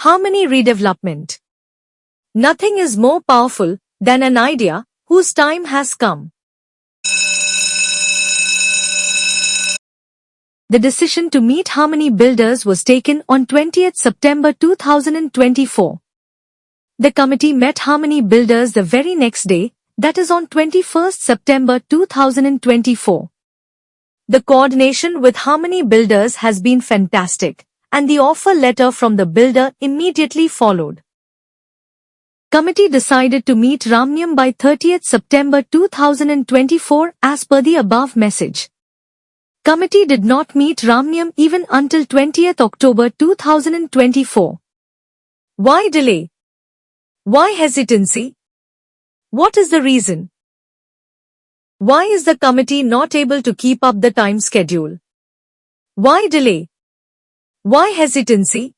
Harmony Redevelopment. Nothing is more powerful than an idea whose time has come. The decision to meet Harmony Builders was taken on 20th September 2024. The committee met Harmony Builders the very next day, that is on 21st September 2024. The coordination with Harmony Builders has been fantastic, and the offer letter from the builder immediately followed. Committee decided to meet Ramnyam by 30th September 2024 as per the above message. Committee did not meet Ramnyam even until 20th October 2024. Why delay? Why hesitancy? What is the reason? Why is the committee not able to keep up the time schedule? Why delay? Why hesitancy?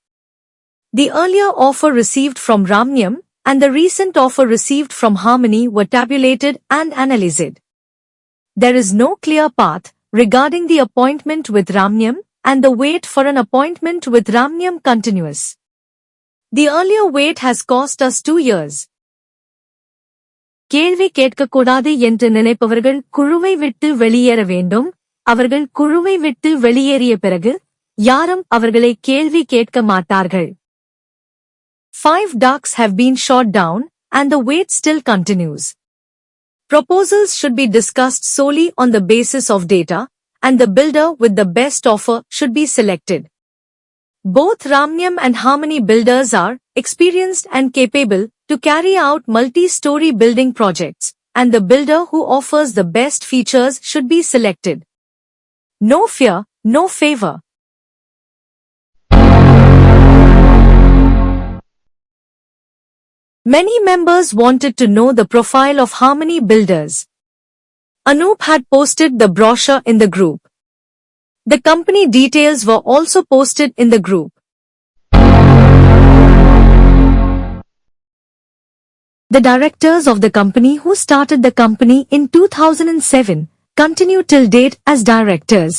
The earlier offer received from Ramnyam and the recent offer received from Harmony were tabulated and analyzed. There is no clear path regarding the appointment with Ramnyam, and the wait for an appointment with Ramnyam continues. The earlier wait has cost us 2 years. கேள்வி கேட்கக்கூடாது என்று நினைப்பவர்கள் குழுவை விட்டு வெளியேற வேண்டும். அவர்கள் குழுவை விட்டு வெளியேறிய பிறகு யாரும் அவர்களை கேள்வி கேட்க மாட்டார்கள். 5 ducks have been shot down, and the wait still continues. Proposals should be discussed solely on the basis of data, and the builder with the best offer should be selected. Both Ramnyam and Harmony Builders are experienced and capable to carry out multi-story building projects, and the builder who offers the best features should be selected. No fear, no favor. Many members wanted to know the profile of Harmony Builders. Anup had posted the brochure in the group. The company details were also posted in the group. The directors of the company who started the company in 2007 continue till date as directors.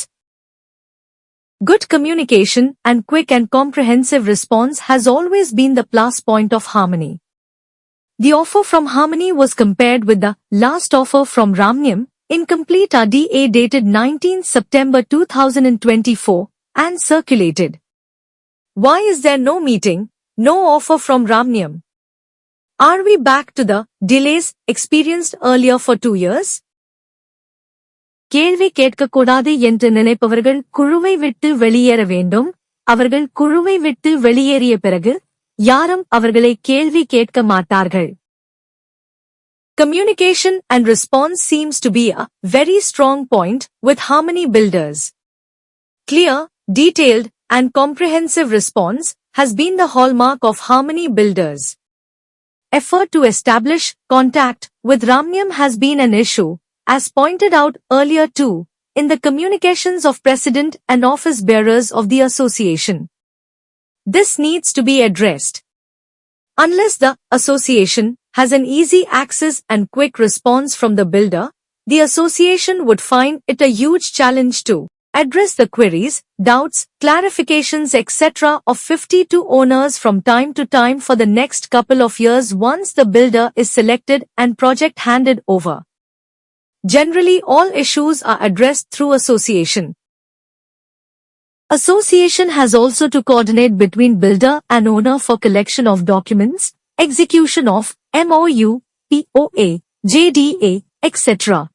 Good communication and quick and comprehensive response has always been the plus point of Harmony. The offer from Harmony was compared with the last offer from Ramnyam, incomplete RDA dated 19 September 2024, and circulated. Why is there no meeting, no offer from Ramnyam? Are we back to the delays experienced earlier for 2 years? கேள்வி கேட்கக்கூடாது என்று நினைப்பவர்கள் குழுவை விட்டு வெளியேற வேண்டும். அவர்கள் குழுவை விட்டு வெளியேறிய பிறகு யாரும் அவர்களை கேள்வி கேட்க மாட்டார்கள். Communication and response seems to be a very strong point with Harmony Builders. Clear, detailed, and comprehensive response has been the hallmark of Harmony Builders. Effort to establish contact with Ramnyam has been an issue, as pointed out earlier too, in the communications of President and office bearers of the association. This needs to be addressed. Unless the association has an easy access and quick response from the builder, the association would find it a huge challenge to address the queries, doubts, clarifications etc. of 52 owners from time to time for the next couple of years once the builder is selected and project handed over. Generally, all issues are addressed through association. Association has also to coordinate between builder and owner for collection of documents, execution of MOU, POA, JDA, etc.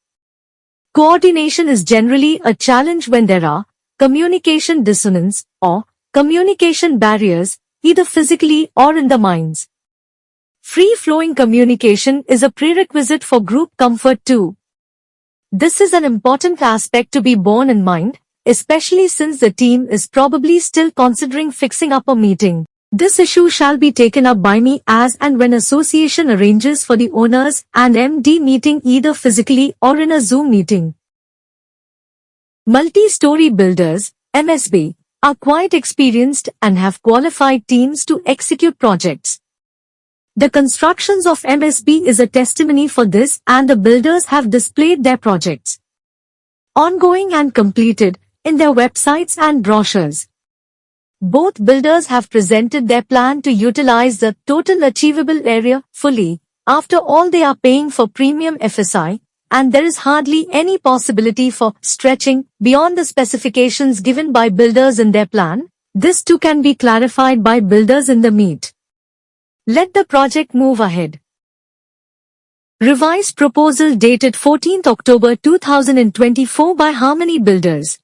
Coordination is generally a challenge when there are communication dissonance or communication barriers, either physically or in the minds. Free-flowing communication is a prerequisite for group comfort too. This is an important aspect to be borne in mind, especially since the team is probably still considering fixing up a meeting. This issue shall be taken up by me as and when association arranges for the owners and MD meeting either physically or in a Zoom meeting. Multi-story builders, MSB, are quite experienced and have qualified teams to execute projects. The constructions of MSB is a testimony for this, and the builders have displayed their projects ongoing and completed in their websites and brochures. Both builders have presented their plan to utilize the total achievable area fully. After all, they are paying for premium FSI, and there is hardly any possibility for stretching beyond the specifications given by builders in their plan. This too can be clarified by builders in the meet. Let the project move ahead. Revised proposal dated 14th October 2024 by Harmony Builders.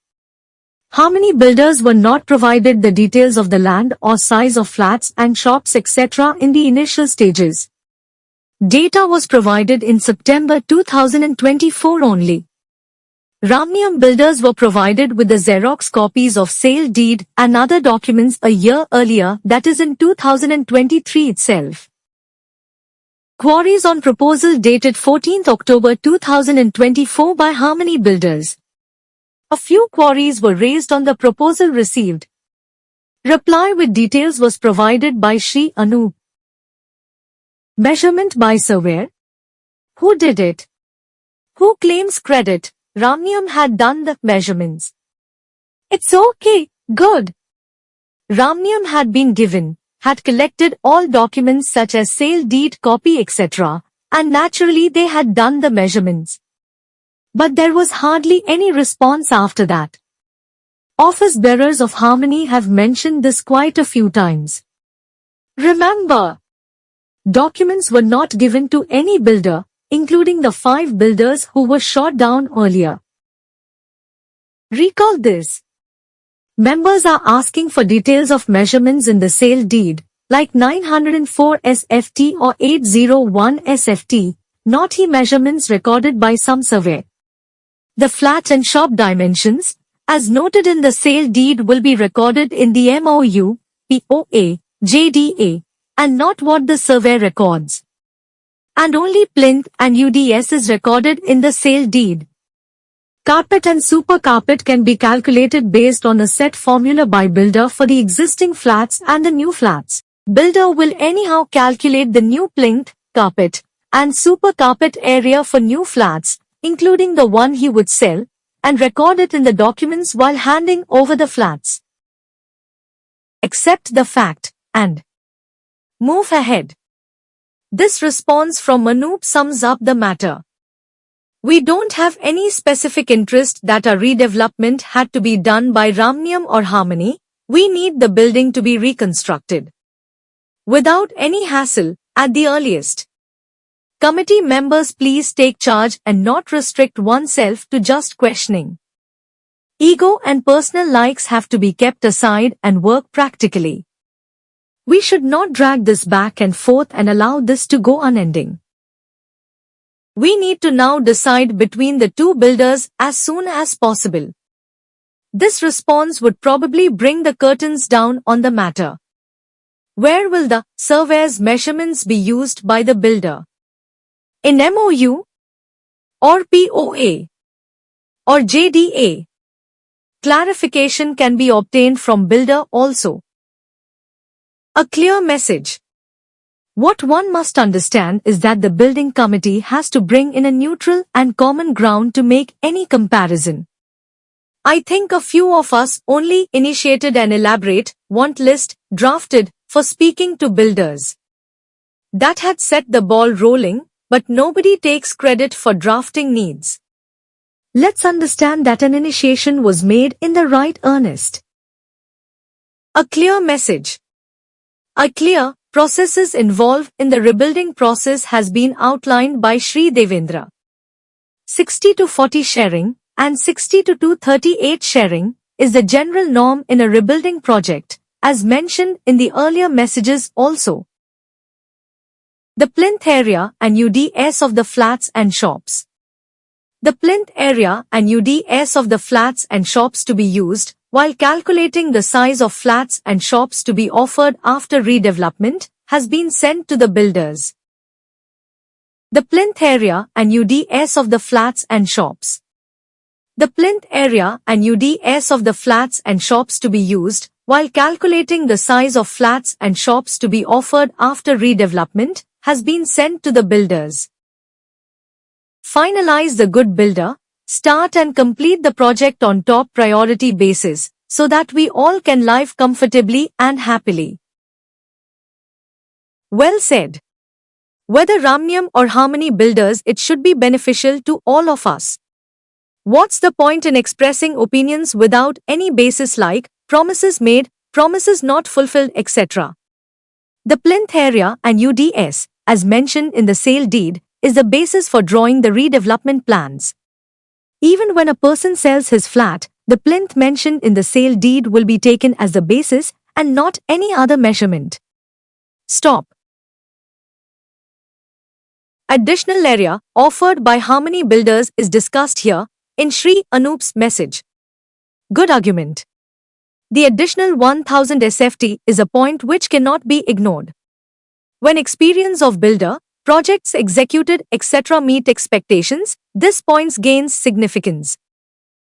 Harmony Builders were not provided the details of the land or size of flats and shops etc. in the initial stages. Data was provided in September 2024 only. Ramniam Builders were provided with the Xerox copies of sale deed and other documents a year earlier, that is in 2023 itself. Queries on proposal dated 14th October 2024 by Harmony Builders. A few queries were raised on the proposal received. Reply with details was provided by Shri Anup. Measurement by surveyor. Who did it? Who claims credit? Ramniam had done the measurements. It's okay, good. Ramniam had been given, had collected all documents such as sale deed copy etc. and naturally they had done the measurements. But there was hardly any response after that. Office bearers of Harmony have mentioned this quite a few times. Remember, documents were not given to any builder, including the 5 builders who were shot down earlier. Recall this. Members are asking for details of measurements in the sale deed, like 904 SFT or 801 SFT, not he measurements recorded by some survey. The flat and shop dimensions, as noted in the sale deed, will be recorded in the MOU, POA, JDA, and not what the survey records. And only plinth and UDS is recorded in the sale deed. Carpet and super carpet can be calculated based on a set formula by builder for the existing flats and the new flats. Builder will anyhow calculate the new plinth, carpet, and super carpet area for new flats, including the one he would sell, and record it in the documents while handing over the flats. Accept the fact, and move ahead. This response from Anup sums up the matter. We don't have any specific interest that a redevelopment had to be done by Ramniam or Harmony. We need the building to be reconstructed without any hassle, at the earliest. Committee members, please take charge and not restrict oneself to just questioning. Ego and personal likes have to be kept aside and work practically. We should not drag this back and forth and allow this to go unending. We need to now decide between the two builders as soon as possible. This response would probably bring the curtains down on the matter. Where will the surveyor's measurements be used by the builder? In MOU? Or POA? Or JDA? Clarification can be obtained from builder also. A clear message. What one must understand is that the building committee has to bring in a neutral and common ground to make any comparison. I think a few of us only initiated an elaborate want list drafted for speaking to builders. That had set the ball rolling, but nobody takes credit for drafting needs. Let's understand that an initiation was made in the right earnest. A clear message. A clear processes involved in the rebuilding process has been outlined by Shri Devendra. 60-40 sharing and 60-238 sharing is the general norm in a rebuilding project, as mentioned in the earlier messages also. The plinth area and UDS of the flats and shops. The plinth area and UDS of the flats and shops to be used while calculating the size of flats and shops to be offered after redevelopment has been sent to the builders. The plinth area and UDS of the flats and shops. The plinth area and UDS of the flats and shops to be used while calculating the size of flats and shops to be offered after redevelopment has been sent to the builders. Finalize the good builder. Start and complete the project on top priority basis, so that we all can live comfortably and happily. Well said. Whether Ramnium or Harmony Builders, it should be beneficial to all of us. What's the point in expressing opinions without any basis like promises made, promises not fulfilled, etc.? The plinth area and UDS, as mentioned in the sale deed, is the basis for drawing the redevelopment plans. Even when a person sells his flat, the plinth mentioned in the sale deed will be taken as the basis and not any other measurement. Stop. Additional area offered by Harmony Builders is discussed here in Shri Anoop's message. Good argument. The additional 1000 SFT is a point which cannot be ignored. When experience of builder, projects executed, etc. meet expectations, this point gains significance.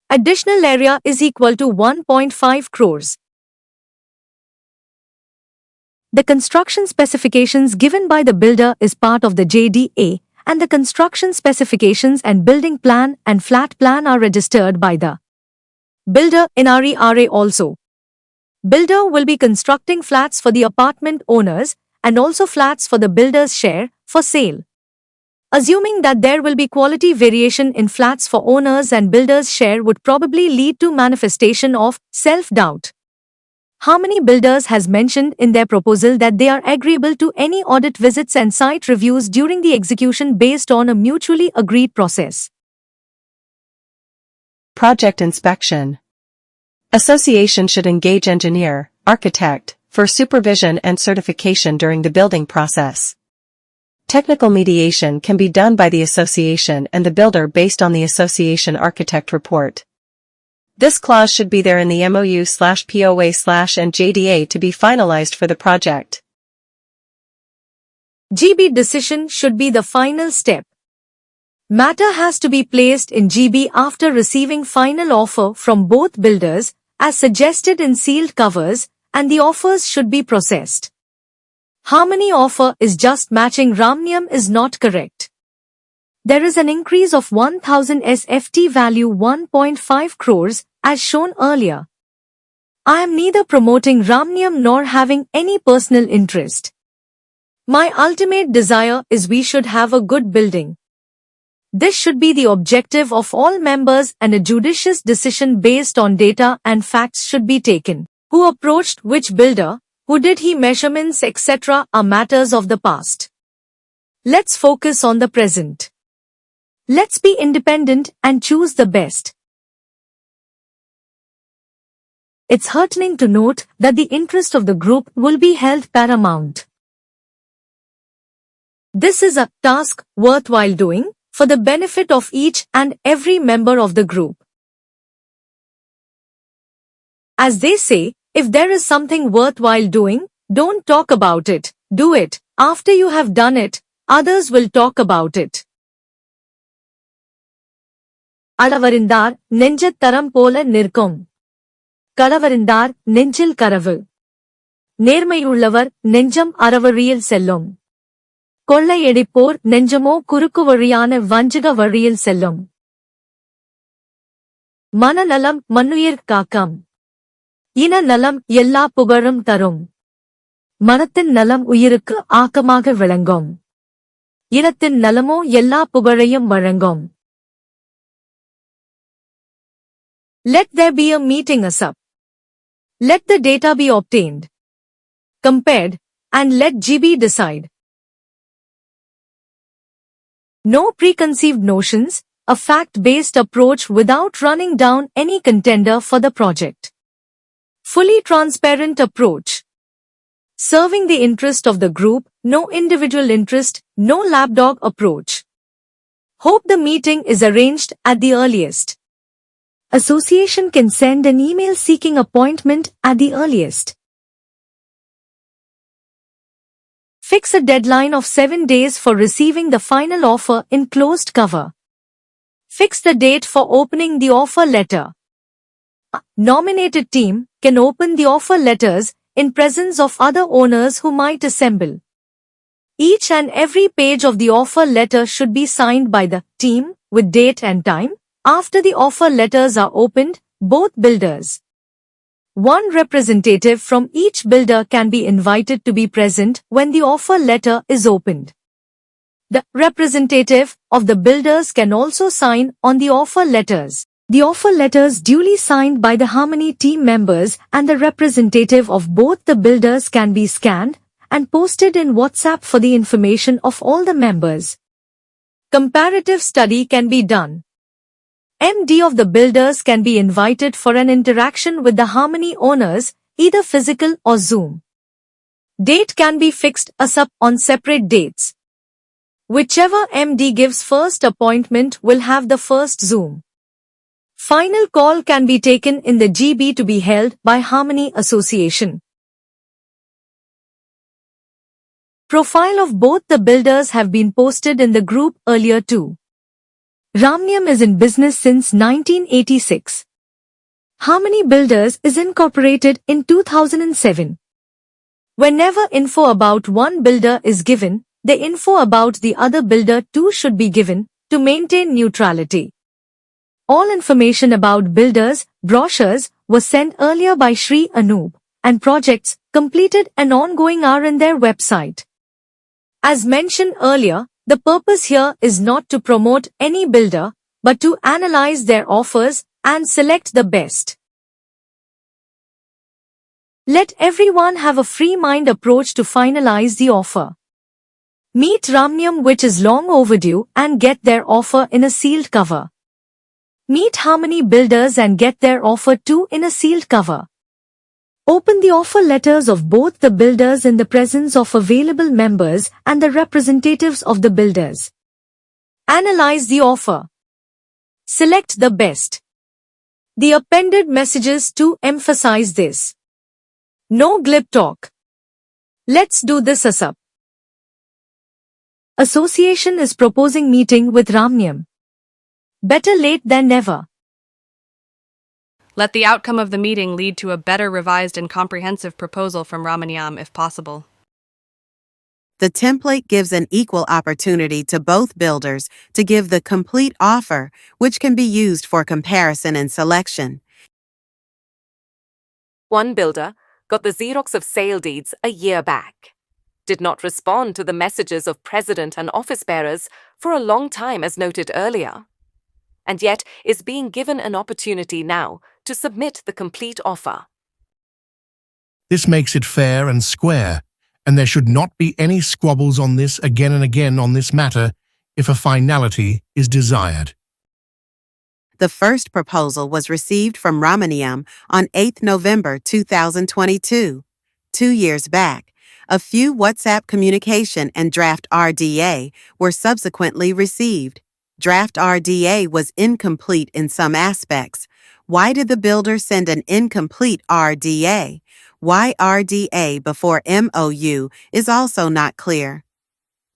Additional area is equal to 1.5 crores. The construction specifications given by the builder is part of the JDA, and the construction specifications and building plan and flat plan are registered by the builder in RERA also. Builder will be constructing flats for the apartment owners and also flats for the builder's share for sale. Assuming that there will be quality variation in flats for owners and builder's share would probably lead to manifestation of self-doubt. Harmony Builders has mentioned in their proposal that they are agreeable to any audit visits and site reviews during the execution based on a mutually agreed process. Project inspection. Association should engage engineer, architect, for supervision and certification during the building process. Technical mediation can be done by the association and the builder based on the association architect report. This clause should be there in the MOU/POA/and JDA to be finalized for the project. GB decision should be the final step. Matter has to be placed in GB after receiving final offer from both builders, as suggested in sealed covers, and the offers should be processed. Harmony offer is just matching Ramnium is not correct. There is an increase of 1000 SFT value 1.5 crores as shown earlier. I am neither promoting Ramnium nor having any personal interest. My ultimate desire is we should have a good building. This should be the objective of all members and a judicious decision based on data and facts should be taken. Who approached which builder, who did he measurements etc. are matters of the past. Let's focus on the present. Let's be independent and choose the best. It's heartening to note that the interest of the group will be held paramount. This is a task worthwhile doing for the benefit of each and every member of the group. As they say, if there is something worthwhile doing, don't talk about it, do it. After you have done it, others will talk about it. அளவறிந்தார் நெஞ்சத் தரம் போல நிற்கும். களவறிந்தார் நெஞ்சில் கரவு. நேர்மையுள்ளவர் நெஞ்சம் அறவழியில் செல்லும். கொள்ளையடிப்போர் நெஞ்சமோ குறுக்கு வழியான வஞ்சக வழியில் செல்லும். மனநலம் மண்ணுயிர் காக்கம். இன நலம் எல்லா புகழும் தரும். மனத்தின் நலம் உயிருக்கு ஆக்கமாக விளங்கும். இனத்தின் நலமோ எல்லா புகழையும் வழங்கும். Let there be a meeting ASAP. Let the data be obtained, compared, and let GB decide. No preconceived notions, a fact-based approach without running down any contender for the project. Fully transparent approach. Serving the interest of the group, no individual interest, no lapdog approach. Hope the meeting is arranged at the earliest. Association can send an email seeking appointment at the earliest. Fix a deadline of 7 days for receiving the final offer in closed cover. Fix the date for opening the offer letter. A nominated team can open the offer letters in presence of other owners who might assemble. Each and every page of the offer letter should be signed by the team with date and time. After the offer letters are opened, both builders One representative from each builder can be invited to be present when the offer letter is opened. The representative of the builders can also sign on the offer letters. The offer letters duly signed by the Harmony team members and the representative of both the builders can be scanned and posted in WhatsApp for the information of all the members. Comparative study can be done. MD of the builders can be invited for an interaction with the Harmony owners, either physical or Zoom. Date can be fixed ASAP on separate dates. Whichever MD gives first appointment will have the first Zoom. Final call can be taken in the GB to be held by Harmony Association. Profile of both the builders have been posted in the group earlier too. Ramniam is in business since 1986. Harmony Builders is incorporated in 2007. Whenever info about one builder is given, the info about the other builder too should be given, to maintain neutrality. All information about builders, brochures, was sent earlier by Shri Anoop, and projects completed and ongoing are in their website. As mentioned earlier, the purpose here is not to promote any builder, but to analyze their offers and select the best. Let everyone have a free mind approach to finalize the offer. Meet Ramniam, which is long overdue, and get their offer in a sealed cover. Meet Harmony Builders and get their offer too in a sealed cover. Open the offer letters of both the builders in the presence of available members and the representatives of the builders. Analyze the offer. Select the best. The appended messages to emphasize this. No glib talk. Let's do this ASAP. Association is proposing meeting with Ramniam. Better late than never. Let the outcome of the meeting lead to a better revised and comprehensive proposal from Ramaniam if possible. The template gives an equal opportunity to both builders to give the complete offer, which can be used for comparison and selection. One builder got the Xerox of sale deeds a year back, did not respond to the messages of president and office bearers for a long time as noted earlier, and yet is being given an opportunity now to submit the complete offer. This makes it fair and square, and there should not be any squabbles on this again and again on this matter if a finality is desired. The first proposal was received from Ramaniam on 8 November 2022. 2 years back, a few WhatsApp communication and draft RDA were subsequently received. Draft RDA was incomplete in some aspects. Why did the builder send an incomplete RDA? Why RDA before MOU is also not clear.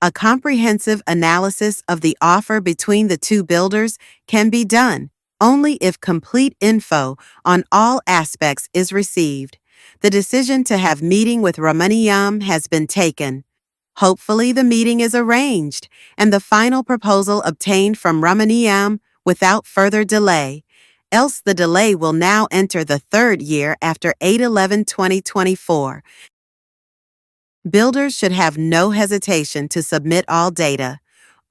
A comprehensive analysis of the offer between the two builders can be done only if complete info on all aspects is received. The decision to have meeting with Ramaniam has been taken. Hopefully the meeting is arranged and the final proposal obtained from Ramaniam without further delay, else the delay will now enter the third year after 8/11/2024. Builders should have no hesitation to submit all data.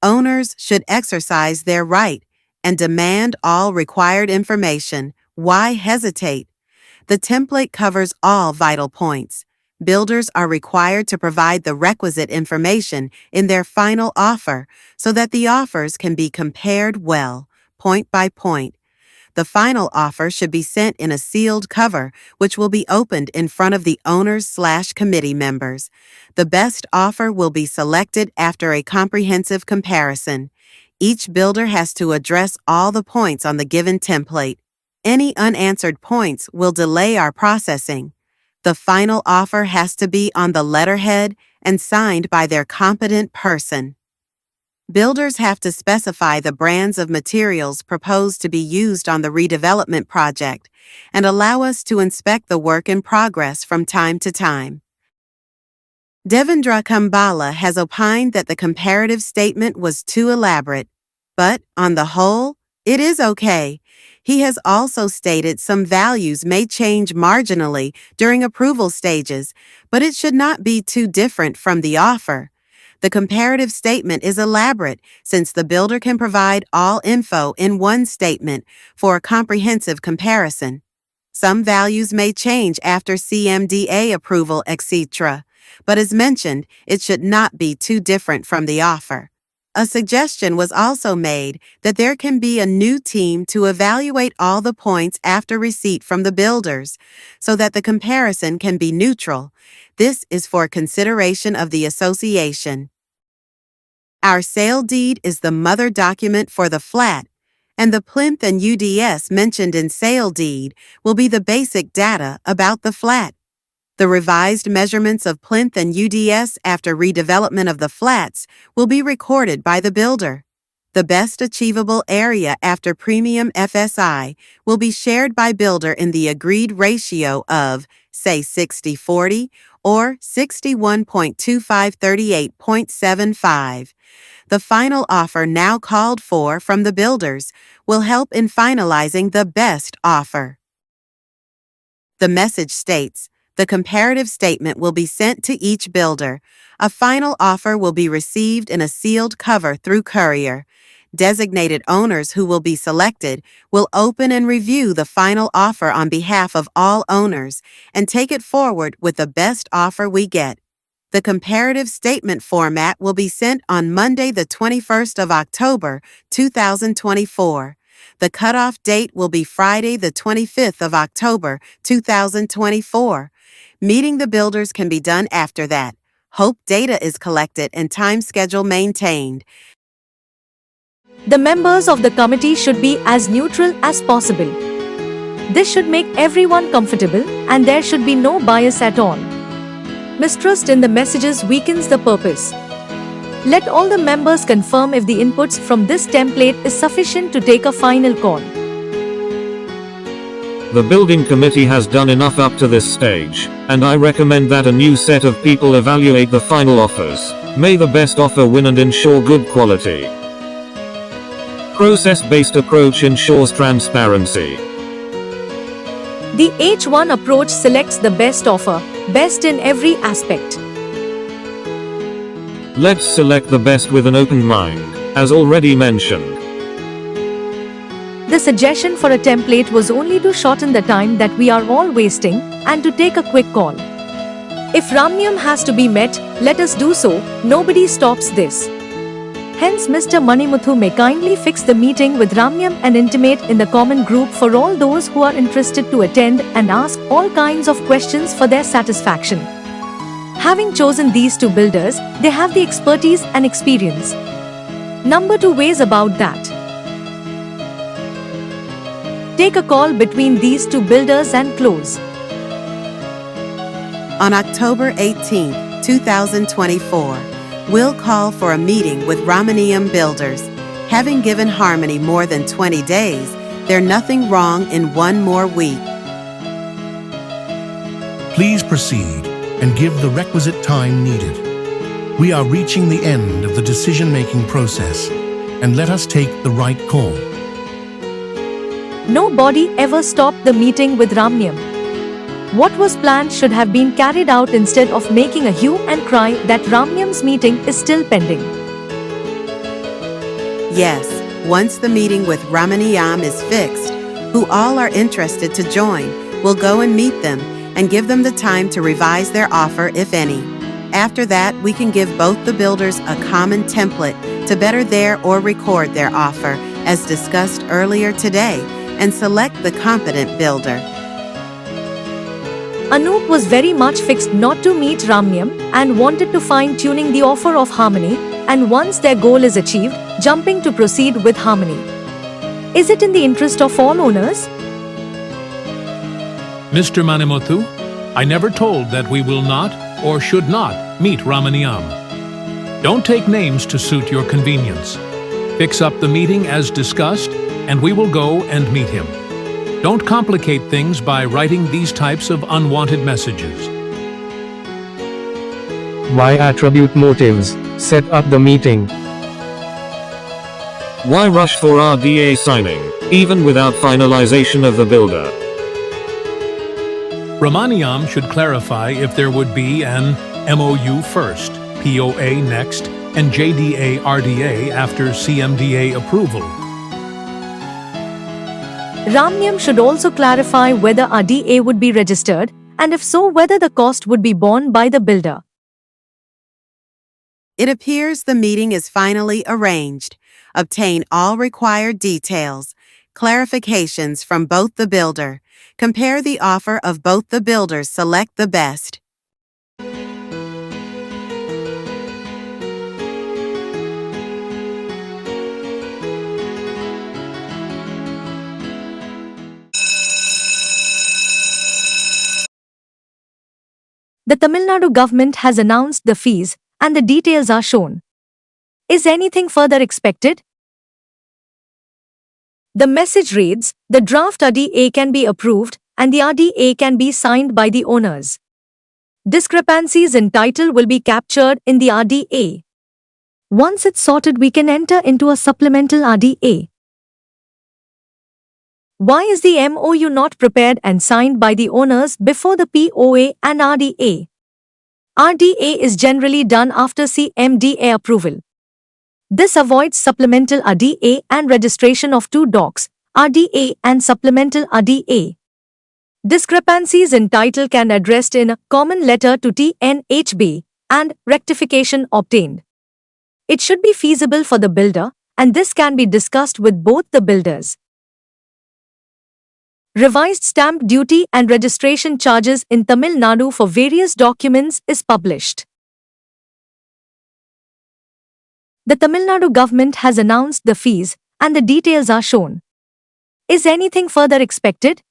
Owners should exercise their right and demand all required information. Why hesitate? The template covers all vital points. Builders are required to provide the requisite information in their final offer so that the offers can be compared well, point by point. The final offer should be sent in a sealed cover, which will be opened in front of the owners/committee members. The best offer will be selected after a comprehensive comparison. Each builder has to address all the points on the given template. Any unanswered points will delay our processing. The final offer has to be on the letterhead and signed by their competent person. Builders have to specify the brands of materials proposed to be used on the redevelopment project and allow us to inspect the work in progress from time to time. Devendra Kambala has opined that the comparative statement was too elaborate, but, on the whole, it is okay. He has also stated some values may change marginally during approval stages, but it should not be too different from the offer. The comparative statement is elaborate since the builder can provide all info in one statement for a comprehensive comparison. Some values may change after CMDA approval, etc., but as mentioned, it should not be too different from the offer. A suggestion was also made that there can be a new team to evaluate all the points after receipt from the builders, so that the comparison can be neutral. This is for consideration of the association. Our sale deed is the mother document for the flat, and the plinth and UDS mentioned in sale deed will be the basic data about the flat. The revised measurements of plinth and UDS after redevelopment of the flats will be recorded by the builder. The best achievable area after premium FSI will be shared by builder in the agreed ratio of, say, 60-40 or 61.2538.75. The final offer now called for from the builders will help in finalizing the best offer. The message states, the comparative statement will be sent to each builder. A final offer will be received in a sealed cover through courier. Designated owners who will be selected will open and review the final offer on behalf of all owners and take it forward with the best offer we get. The comparative statement format will be sent on Monday, the 21st of October, 2024. The cutoff date will be Friday, the 25th of October, 2024. Meeting the builders can be done after that. Hope data is collected and time schedule maintained. The members of the committee should be as neutral as possible. This should make everyone comfortable, and there should be no bias at all. Mistrust in the messages weakens the purpose. Let all the members confirm if the inputs from this template is sufficient to take a final call. The building committee has done enough up to this stage, and I recommend that a new set of people evaluate the final offers. May the best offer win and ensure good quality. Process-based approach ensures transparency. The H1 approach selects the best offer, best in every aspect. Let's select the best with an open mind, as already mentioned. The suggestion for a template was only to shorten the time that we are all wasting and to take a quick call. If Ramniam has to be met, let us do so, nobody stops this. Hence Mr. Manimuthu may kindly fix the meeting with Ramniam and intimate in the common group for all those who are interested to attend and ask all kinds of questions for their satisfaction. Having chosen these two builders, they have the expertise and experience. Number 2 ways about that. Take a call between these two builders and close. On October 18, 2024, we'll call for a meeting with Ramaniam Builders. Having given Harmony more than 20 days, there's nothing wrong in one more week. Please proceed and give the requisite time needed. We are reaching the end of the decision-making process, and let us take the right call. Nobody ever stopped the meeting with Ramniam. What was planned should have been carried out instead of making a hue and cry that Ramniam's meeting is still pending. Yes, once the meeting with Ramaniyam is fixed, who all are interested to join, we'll go and meet them and give them the time to revise their offer, if any. After that, we can give both the builders a common template to better their or record their offer, as discussed earlier today, and select the competent builder. Anup was very much fixed not to meet Ramniam and wanted to fine-tuning the offer of Harmony, and once their goal is achieved, jumping to proceed with Harmony. Is it in the interest of all owners? Mr. Manimuthu, I never told that we will not or should not meet Ramaniyam. Don't take names to suit your convenience. Fix up the meeting as discussed, and we will go and meet him. Don't complicate things by writing these types of unwanted messages. Why attribute motives? Set up the meeting. Why rush for RDA signing, even without finalization of the builder? Ramaniam should clarify if there would be an MOU first, POA next, and JDA RDA after CMDA approval. Ramniam should also clarify whether RDA would be registered, and if so, whether the cost would be borne by the builder. It appears the meeting is finally arranged. Obtain all required details, clarifications from both the builder. Compare the offer of both the builders. Select the best. The Tamil Nadu government has announced the fees, and the details are shown. Is anything further expected? The message reads, the draft RDA can be approved, and the RDA can be signed by the owners. Discrepancies in title will be captured in the RDA. Once it's sorted, we can enter into a supplemental RDA. Why is the MOU not prepared and signed by the owners before the POA and RDA? RDA is generally done after CMDA approval. This avoids supplemental RDA and registration of two docs, RDA and supplemental RDA. Discrepancies in title can addressed in a common letter to TNHB and rectification obtained. It should be feasible for the builder, and this can be discussed with both the builders. Revised stamp duty and registration charges in Tamil Nadu for various documents is published. The Tamil Nadu government has announced the fees, and the details are shown. Is anything further expected?